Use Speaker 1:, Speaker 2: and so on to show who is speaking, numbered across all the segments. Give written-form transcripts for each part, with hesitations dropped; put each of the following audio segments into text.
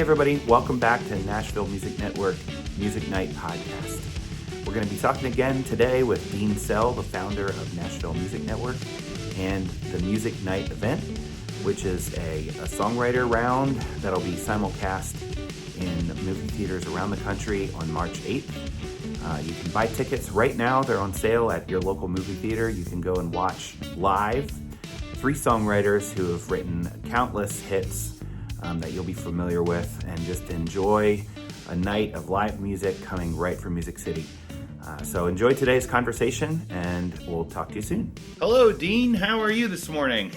Speaker 1: everybody, welcome back to Nashville Music Network Music Night Podcast. We're going to be talking again today with Dean Sell, the founder of Nashville Music Network, and the Music Night event, which is a songwriter round that'll be simulcast in movie theaters around the country on March 8th. You can buy tickets right now. They're on sale at your local movie theater. You can go and watch live 3 songwriters who have written countless hits that you'll be familiar with, and just enjoy a night of live music coming right from Music City. So enjoy today's conversation, and we'll talk to you soon.
Speaker 2: Hello, Dean. How are you this morning?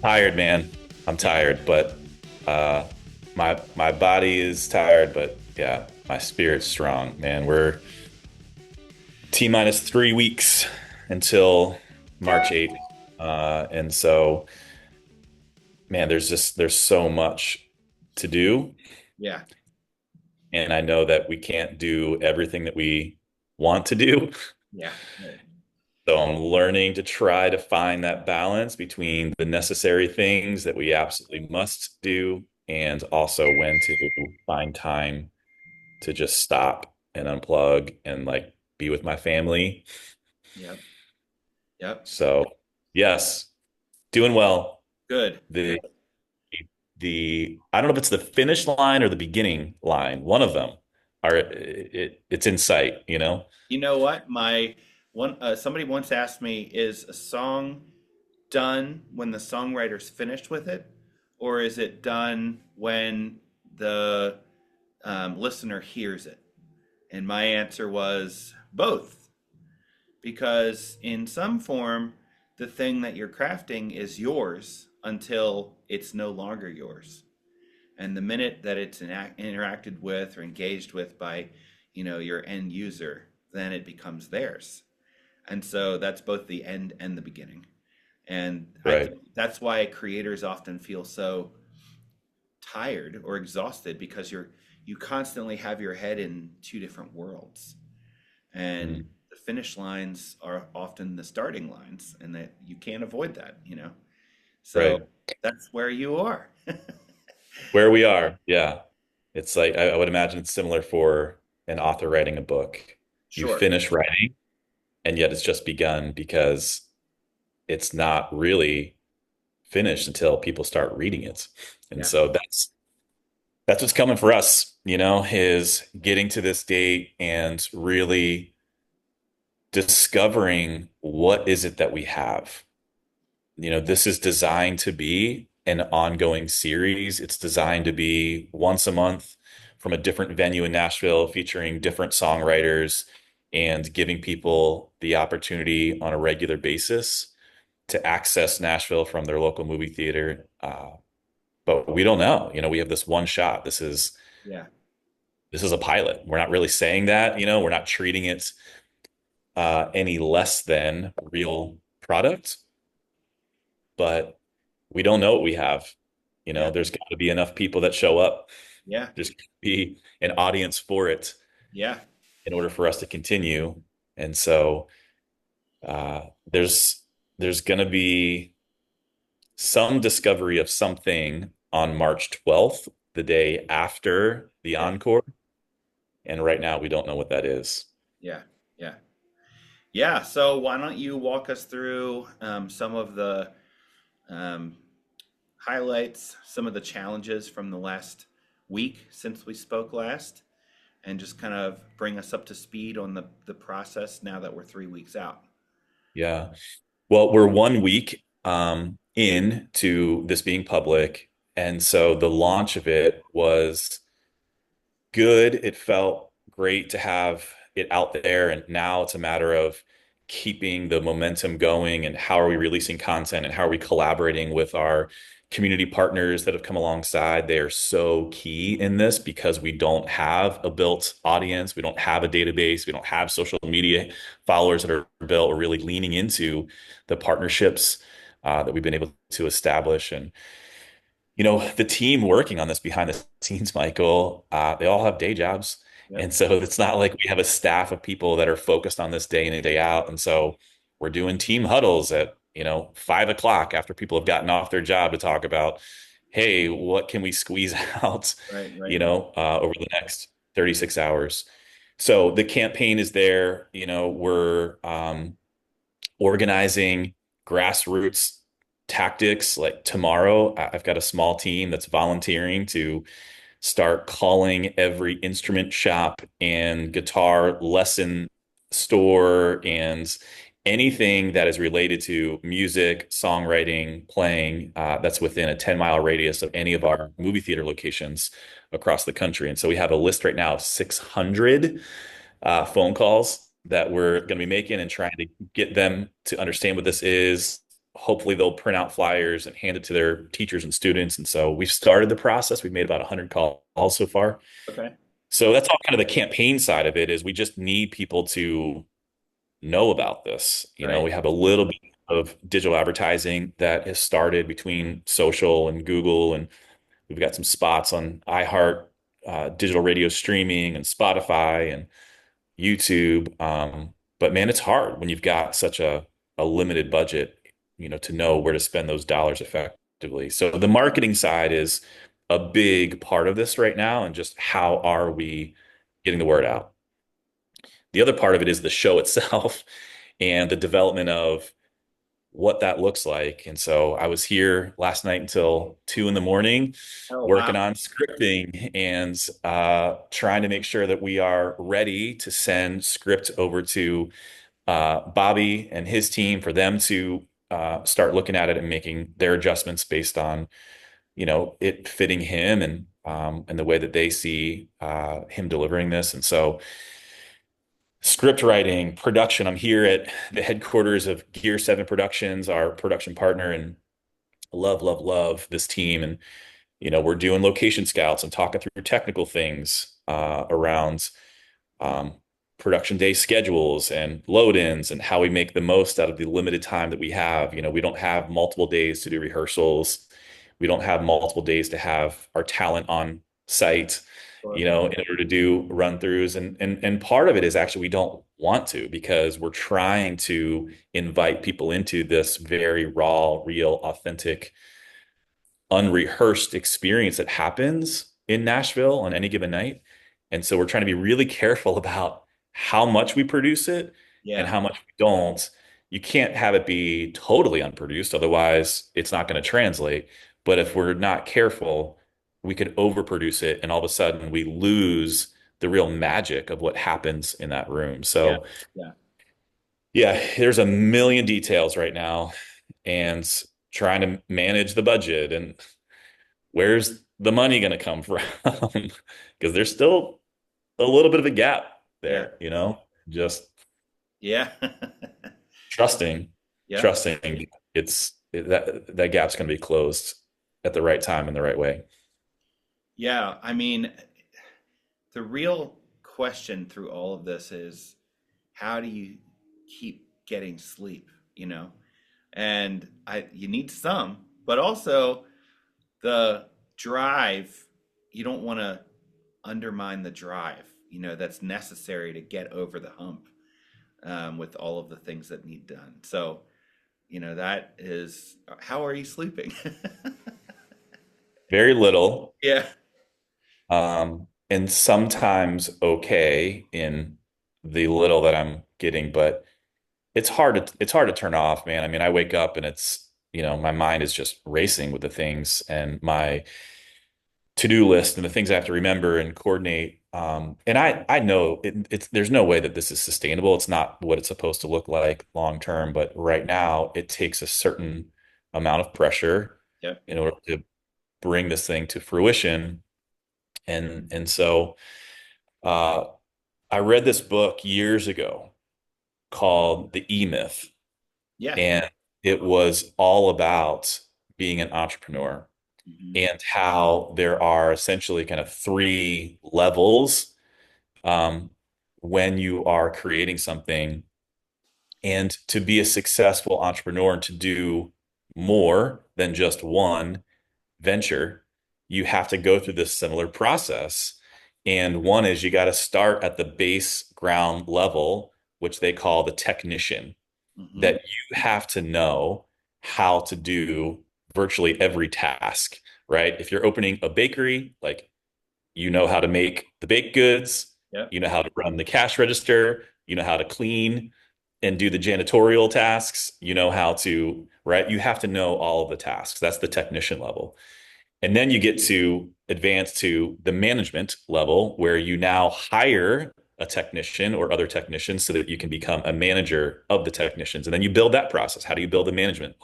Speaker 3: Tired, man. I'm tired, but my body is tired, but yeah, my spirit's strong, man. We're T-minus 3 weeks until March 8th. And so, man, there's so much to do.
Speaker 2: Yeah.
Speaker 3: And I know that we can't do everything that we want to do.
Speaker 2: Yeah.
Speaker 3: So I'm learning to try to find that balance between the necessary things that we absolutely must do, and also when to find time to just stop and unplug and like be with my family.
Speaker 2: Yep. Yep.
Speaker 3: So yes, doing well.
Speaker 2: Good.
Speaker 3: The I don't know if it's the finish line or the beginning line. One of them it's in sight, you know?
Speaker 2: You know what? Somebody once asked me, is a song done when the songwriter's finished with it, or is it done when the listener hears it? And my answer was both, because in some form, the thing that you're crafting is yours until it's no longer yours. And the minute that it's interacted with or engaged with by, your end user, then it becomes theirs. And so that's both the end and the beginning. And
Speaker 3: right.
Speaker 2: I think that's why creators often feel so tired or exhausted, because you constantly have your head in 2 different worlds. And the finish lines are often the starting lines, and that you can't avoid that, So
Speaker 3: right.
Speaker 2: That's where you are.
Speaker 3: Where we are, yeah. It's like I would imagine it's similar for an author writing a book. You
Speaker 2: Sure.
Speaker 3: finish writing, and yet it's just begun, because it's not really finished until people start reading it. And
Speaker 2: Yeah.
Speaker 3: so that's what's coming for us, is getting to this date and really discovering what is it that we have. This is designed to be an ongoing series. It's designed to be once a month from a different venue in Nashville, featuring different songwriters and giving people the opportunity on a regular basis to access Nashville from their local movie theater. But we don't know. We have this one shot. This is a pilot. We're not really saying that. We're not treating it any less than real product, but we don't know what we have. There's got to be enough people that show up.
Speaker 2: Yeah.
Speaker 3: There's got to be an audience for it.
Speaker 2: Yeah.
Speaker 3: In order for us to continue. And so there's going to be some discovery of something on March 12th, the day after the encore. And right now we don't know what that is.
Speaker 2: Yeah. Yeah. Yeah. So why don't you walk us through some of the highlights, some of the challenges from the last week since we spoke last, and just kind of bring us up to speed on the process now that we're 3 weeks out.
Speaker 3: Yeah. Well, we're 1 week in to this being public. And so the launch of it was good. It felt great to have it out there. And now it's a matter of keeping the momentum going, and how are we releasing content, and how are we collaborating with our community partners that have come alongside. They are so key in this, because we don't have a built audience. We don't have a database. We don't have social media followers that are built. We're really leaning into the partnerships that we've been able to establish. And, the team working on this behind the scenes, Michael, they all have day jobs.
Speaker 2: Yeah.
Speaker 3: And so it's not like we have a staff of people that are focused on this day in and day out. And so we're doing team huddles at 5 o'clock after people have gotten off their job to talk about, hey, what can we squeeze out,
Speaker 2: Right, right.
Speaker 3: over the next 36 hours. So the campaign is there. We're organizing grassroots tactics. Like tomorrow, I've got a small team that's volunteering to start calling every instrument shop and guitar lesson store and anything that is related to music, songwriting, playing, that's within a 10-mile radius of any of our movie theater locations across the country. And so we have a list right now of 600 phone calls that we're going to be making and trying to get them to understand what this is. Hopefully, they'll print out flyers and hand it to their teachers and students. And so we've started the process. We've made about 100 calls so far.
Speaker 2: Okay.
Speaker 3: So that's all kind of the campaign side of it is we just need people to know about this.
Speaker 2: Right.
Speaker 3: We have a little bit of digital advertising that has started between social and Google, and we've got some spots on iHeart, digital radio streaming and Spotify and YouTube. But man, it's hard when you've got such a limited budget, to know where to spend those dollars effectively. So the marketing side is a big part of this right now, and just how are we getting the word out? The other part of it is the show itself and the development of what that looks like. And so I was here last night until 2 in the morning
Speaker 2: Oh,
Speaker 3: working
Speaker 2: wow.
Speaker 3: on scripting and trying to make sure that we are ready to send script over to Bobby and his team for them to start looking at it and making their adjustments based on, it fitting him and the way that they see him delivering this. And so script writing, production. I'm here at the headquarters of Gear 7 Productions, our production partner, and love, love, love this team. And, we're doing location scouts and talking through technical things around um, production day schedules and load-ins and how we make the most out of the limited time that we have. We don't have multiple days to do rehearsals. We don't have multiple days to have our talent on site,
Speaker 2: Sure.
Speaker 3: in order to do run-throughs. And part of it is actually we don't want to, because we're trying to invite people into this very raw, real, authentic, unrehearsed experience that happens in Nashville on any given night. And so we're trying to be really careful about how much we produce it and
Speaker 2: Yeah.
Speaker 3: how much we don't. You can't have it be totally unproduced, otherwise it's not going to translate. But if we're not careful, we could overproduce it, and all of a sudden we lose the real magic of what happens in that room.
Speaker 2: Yeah.
Speaker 3: So
Speaker 2: Yeah.
Speaker 3: yeah, there's a million details right now, and trying to manage the budget and where's the money going to come from? Because there's still a little bit of a gap
Speaker 2: Yeah.
Speaker 3: there, just
Speaker 2: Yeah.
Speaker 3: trusting,
Speaker 2: Yeah.
Speaker 3: trusting that gap's going to be closed at the right time in the right way.
Speaker 2: Yeah. I mean, the real question through all of this is how do you keep getting sleep, And you need some, but also the drive, you don't want to undermine the drive, that's necessary to get over the hump with all of the things that need done. So, that is, how are you sleeping?
Speaker 3: Very little,
Speaker 2: Yeah.
Speaker 3: and sometimes okay in the little that I'm getting, but it's hard to turn off, man. I mean, I wake up and it's, my mind is just racing with the things and my to-do list and the things I have to remember and coordinate. And I know there's no way that this is sustainable. It's not what it's supposed to look like long term, but right now it takes a certain amount of pressure
Speaker 2: Yeah.
Speaker 3: in order to bring this thing to fruition. And so uh, I read this book years ago called The E-Myth,
Speaker 2: Yeah.
Speaker 3: and it was all about being an entrepreneur
Speaker 2: Hmm.
Speaker 3: and how there are essentially kind of three levels um, when you are creating something. And to be a successful entrepreneur and to do more than just one venture, you have to go through this similar process. And one is you got to start at the base ground level, which they call the technician,
Speaker 2: Hmm.
Speaker 3: that you have to know how to do virtually every task, right? If you're opening a bakery, like you know how to make the baked goods,
Speaker 2: Yep.
Speaker 3: you know how to run the cash register, you know how to clean and do the janitorial tasks, you know how to, right? You have to know all of the tasks. That's the technician level. And then you get to advance to the management level where you now hire a technician or other technicians so that you can become a manager of the technicians. And then you build that process. How do you build a management?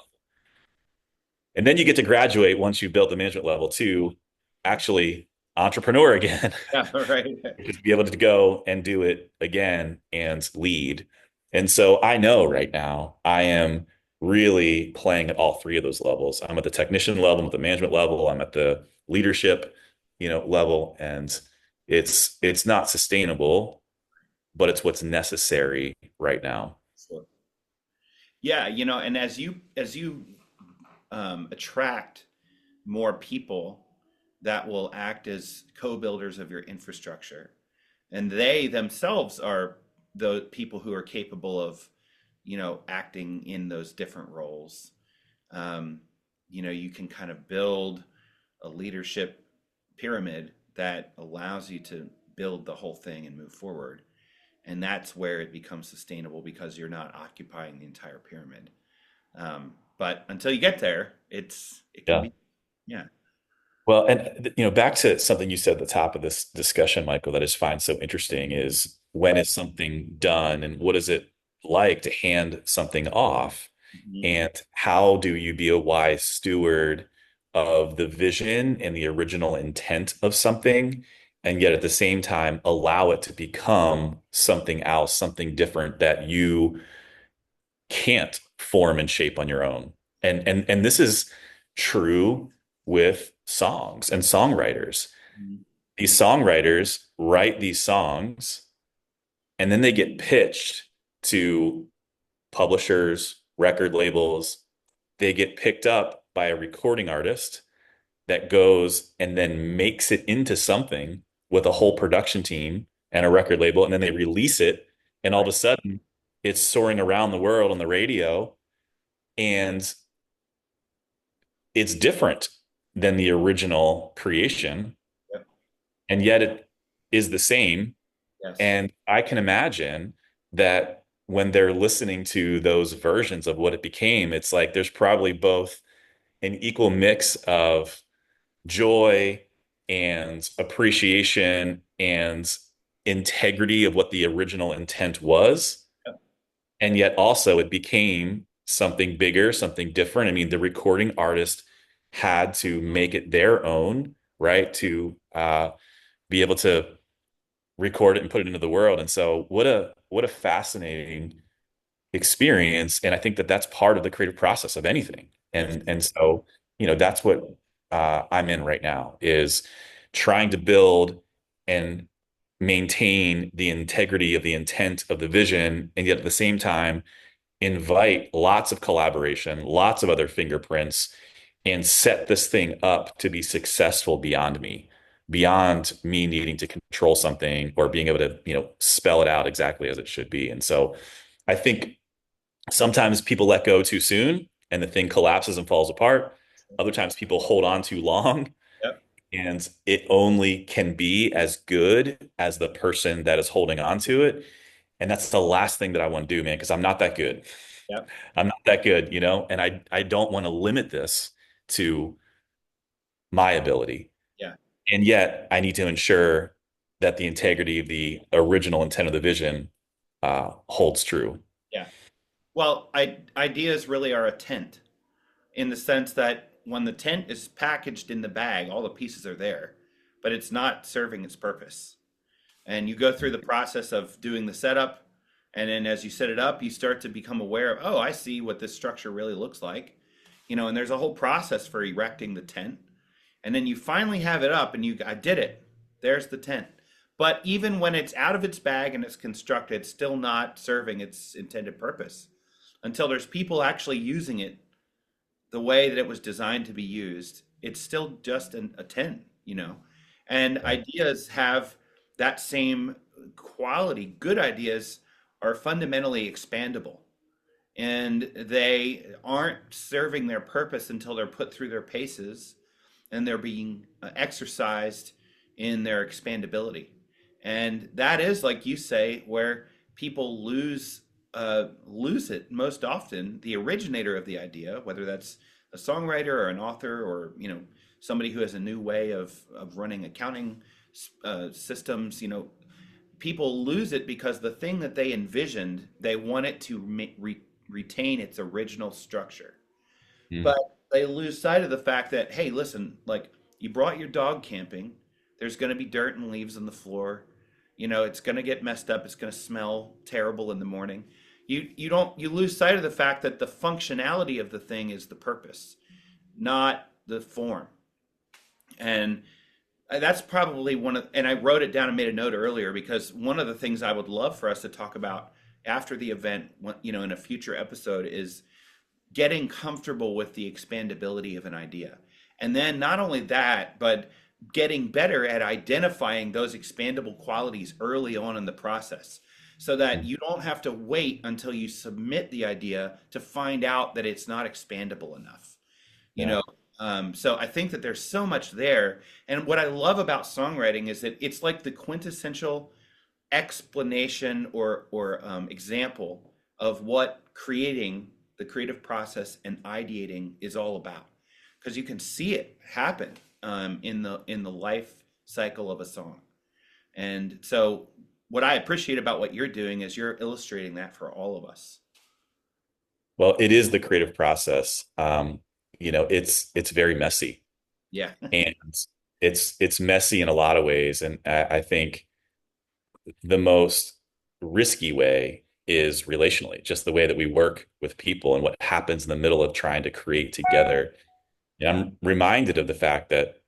Speaker 3: And then you get to graduate once you built the management level to actually entrepreneur again,
Speaker 2: Yeah. Right.
Speaker 3: just be able to go and do it again and lead. And so I know right now I am really playing at all three of those levels. I'm at the technician level, I'm at the management level, I'm at the leadership, level, and it's not sustainable, but it's what's necessary right now.
Speaker 2: So, yeah, and as you attract more people that will act as co-builders of your infrastructure, and they themselves are the people who are capable of, acting in those different roles. Um, you can kind of build a leadership pyramid that allows you to build the whole thing and move forward. And that's where it becomes sustainable because you're not occupying the entire pyramid. But until you get there, it can
Speaker 3: Yeah.
Speaker 2: be, yeah.
Speaker 3: Well, and back to something you said at the top of this discussion, Michael, that I just find so interesting is when is something done and what is it like to hand something off?
Speaker 2: Mhm.
Speaker 3: And how do you be a wise steward of the vision and the original intent of something, and yet at the same time allow it to become something else, something different that you can't form and shape on your own. And this is true with songs and songwriters.
Speaker 2: Mhm.
Speaker 3: These songwriters write these songs and then they get pitched to publishers, record labels. They get picked up by a recording artist that goes and then makes it into something with a whole production team and a record label, and then they release it, and all of
Speaker 2: Right.
Speaker 3: a sudden it's soaring around the world on the radio, and it's different than the original creation,
Speaker 2: Yep.
Speaker 3: and yet it is the same.
Speaker 2: Yes.
Speaker 3: And I can imagine that when they're listening to those versions of what it became, it's like there's probably both an equal mix of joy and appreciation and integrity of what the original intent was.
Speaker 2: Yep.
Speaker 3: And yet also it became something bigger, something different. I mean, the recording artist had to make it their own, right? To be able to record it and put it into the world. And so what a fascinating experience. And I think that that's part of the creative process of anything.
Speaker 2: Yes.
Speaker 3: And so, that's what I'm in right now is trying to build and maintain the integrity of the intent of the vision, and yet at the same time invite lots of collaboration, lots of other fingerprints, and set this thing up to be successful beyond me needing to control something or being able to, spell it out exactly as it should be. And so I think sometimes people let go too soon and the thing collapses and falls apart. Other times people hold on too long
Speaker 2: Yep.
Speaker 3: and it only can be as good as the person that is holding on to it. And that's the last thing that I want to do, man, because I'm not that good.
Speaker 2: Yep.
Speaker 3: I'm not that good, and I don't want to limit this to my ability.
Speaker 2: Yeah.
Speaker 3: And yet I need to ensure that the integrity of the original intent of the vision holds true.
Speaker 2: Yeah. Well, ideas really are a tent in the sense that when the tent is packaged in the bag, all the pieces are there, but it's not serving its purpose. And you go through the process of doing the setup, and then as you set it up, you start to become aware of, oh, I see what this structure really looks like. And there's a whole process for erecting the tent. And then you finally have it up and I did it. There's the tent. But even when it's out of its bag and it's constructed, it's still not serving its intended purpose until there's people actually using it the way that it was designed to be used. It's still just a tent. And ideas have that same quality. Good ideas are fundamentally expandable. and they aren't serving their purpose until they're put through their paces and they're being exercised in their expandability. And that is, like you say, where people lose it most often. The originator of the idea, whether that's a songwriter or an author, or somebody who has a new way of running accounting systems, people lose it because the thing that they envisioned, they want it to retain its original structure.
Speaker 3: Mm.
Speaker 2: But they lose sight of the fact that, hey, listen, like, you brought your dog camping. There's going to be dirt and leaves on the floor. It's going to get messed up. It's going to smell terrible in the morning. You lose sight of the fact that the functionality of the thing is the purpose, not the form. And that's probably and I wrote it down and made a note earlier, because one of the things I would love for us to talk about after the event, in a future episode, is getting comfortable with the expandability of an idea. And then not only that, but getting better at identifying those expandable qualities early on in the process, so that you don't have to wait until you submit the idea to find out that it's not expandable enough. You
Speaker 3: Yeah.
Speaker 2: know, so I think that there's so much there. And what I love about songwriting is that it's like the quintessential explanation or example of what creating, the creative process and ideating, is all about, because you can see it happen in the life cycle of a song. And so what I appreciate about what you're doing is you're illustrating that for all of us.
Speaker 3: Well, it is the creative process. It's very messy,
Speaker 2: Yeah.
Speaker 3: and it's messy in a lot of ways. And I think the most risky way is relationally, just the way that we work with people and what happens in the middle of trying to create together. And I'm reminded of the fact that,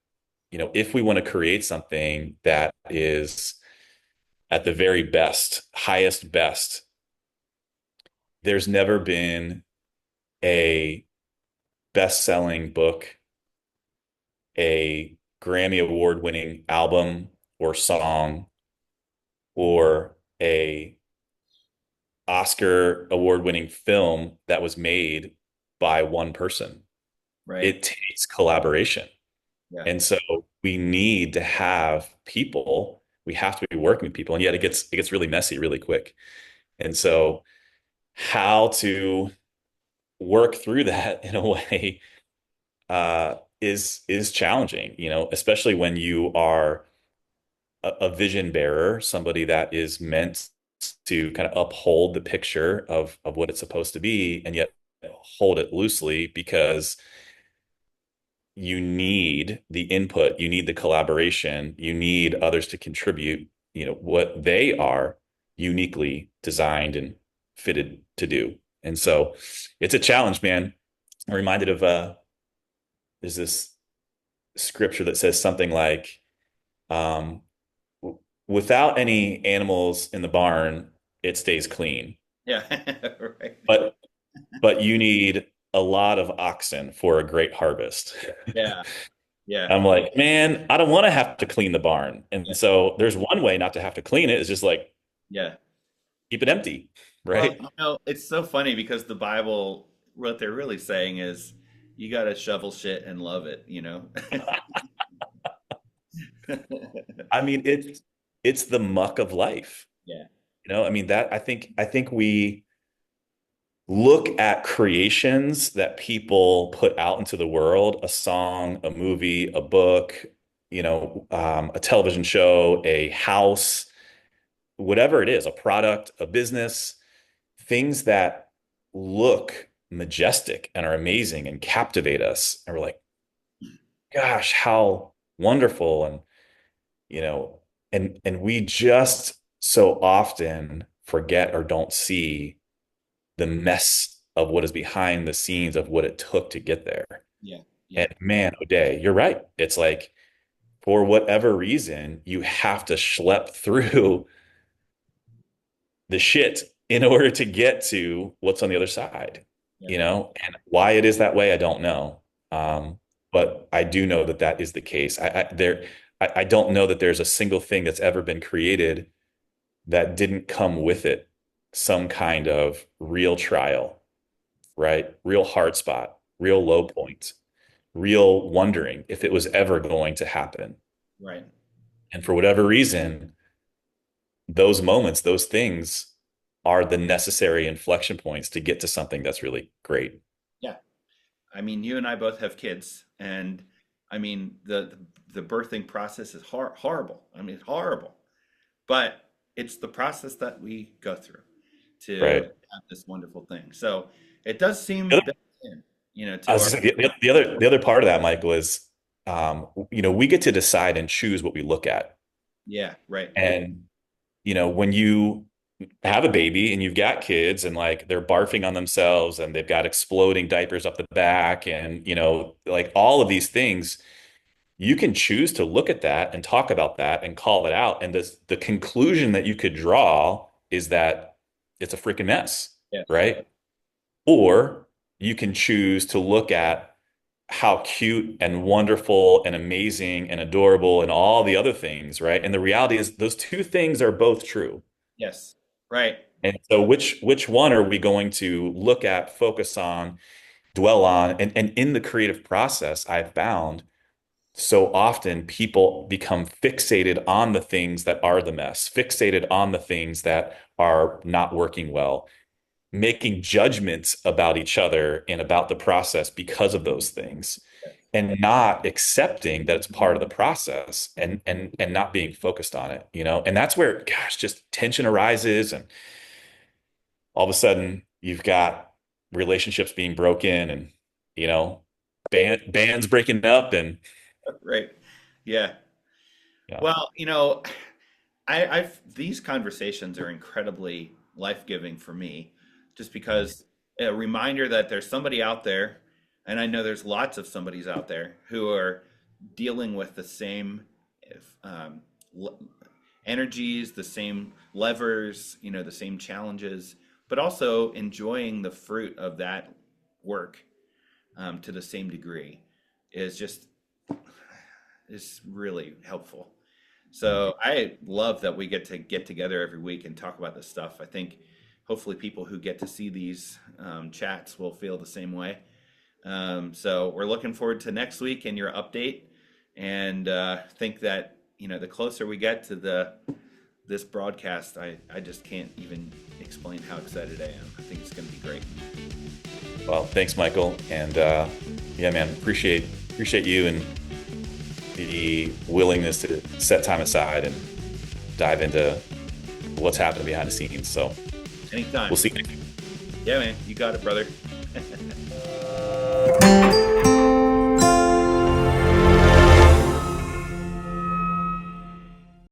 Speaker 3: if we want to create something that is at the very best, highest best, there's never been a best-selling book, a Grammy award winning album or song, or a Oscar award winning film that was made by one person.
Speaker 2: Right.
Speaker 3: It takes collaboration.
Speaker 2: Yeah.
Speaker 3: And so we need to have people, we have to be working with people, and yet it gets really messy really quick. And so how to work through that in a way is challenging, especially when you are a vision bearer, somebody that is meant to kind of uphold the picture of what it's supposed to be, and yet hold it loosely, because you need the input, you need the collaboration, you need others to contribute, what they are uniquely designed and fitted to do. And so it's a challenge, man. I'm reminded of there's this scripture that says something like, um, without any animals in the barn, it stays clean.
Speaker 2: Yeah. Right.
Speaker 3: But but you need a lot of oxen for a great harvest.
Speaker 2: Yeah. Yeah.
Speaker 3: I'm like, man, I don't want to have to clean the barn. And
Speaker 2: Yeah.
Speaker 3: so there's one way not to have to clean it, is just like
Speaker 2: Yeah.
Speaker 3: keep it empty,
Speaker 2: Well,
Speaker 3: right?
Speaker 2: it's so funny because the Bible, what they're really saying is you got to shovel shit and love it.
Speaker 3: I mean, it's the muck of life.
Speaker 2: Yeah.
Speaker 3: I mean, that I think we look at creations that people put out into the world, a song, a movie, a book, a television show, a house, whatever it is, a product, a business, things that look majestic and are amazing and captivate us. And we're like, gosh, how wonderful. And, and we just so often forget or don't see the mess of what is behind the scenes of what it took to get there.
Speaker 2: Yeah. Yeah.
Speaker 3: And man, O'Day, you're right. It's like, for whatever reason, you have to schlep through the shit in order to get to what's on the other side,
Speaker 2: Yeah.
Speaker 3: and why it is that way, I don't know. But I do know that that is the case. I don't know that there's a single thing that's ever been created that didn't come with it some kind of real trial. right? Real hard spot, real low point, real wondering if it was ever going to happen.
Speaker 2: Right.
Speaker 3: And for whatever reason, those moments, those things are the necessary inflection points to get to something that's really great.
Speaker 2: Yeah. I mean, you and I both have kids, and I mean the birthing process is horrible. I mean, it's horrible, but it's the process that we go through to
Speaker 3: Right.
Speaker 2: have this wonderful thing. So it does
Speaker 3: The
Speaker 2: seem
Speaker 3: other,
Speaker 2: built in,
Speaker 3: I
Speaker 2: to
Speaker 3: was
Speaker 2: our,
Speaker 3: just saying, the other part of that, Michael, is we get to decide and choose what we look at.
Speaker 2: yeah, right.
Speaker 3: And when you have a baby and you've got kids and like they're barfing on themselves and they've got exploding diapers up the back and like all of these things, you can choose to look at that and talk about that and call it out. And the conclusion that you could draw is that it's a freaking mess,
Speaker 2: Yes.
Speaker 3: right? Or you can choose to look at how cute and wonderful and amazing and adorable and all the other things, right? And the reality is those two things are both true.
Speaker 2: Yes. Right.
Speaker 3: And so which one are we going to look at, focus on, dwell on? And in the creative process, I've found so often people become fixated on the things that are the mess, fixated on the things that are not working well, making judgments about each other and about the process because of those things, and not accepting that it's part of the process and not being focused on it, and that's where, gosh, just tension arises, and all of a sudden you've got relationships being broken, and bands breaking up, and
Speaker 2: Right. Yeah.
Speaker 3: yeah.
Speaker 2: Well, I've these conversations are incredibly life-giving for me, just because a reminder that there's somebody out there, and I know there's lots of somebodies out there who are dealing with the same um, l- energies, the same levers, the same challenges, but also enjoying the fruit of that work to the same degree is just is really helpful. So I love that we get together every week and talk about this stuff. I think hopefully people who get to see these chats will feel the same way. So we're looking forward to next week and your update, and think that the closer we get to this broadcast, I just can't even explain how excited I am. I think it's going to be great.
Speaker 3: Well, thanks, Michael, and yeah, man, appreciate you and the willingness to set time aside and dive into what's happening behind the scenes. So
Speaker 2: Anytime.
Speaker 3: we'll see.
Speaker 2: Yeah, man, you got it, brother.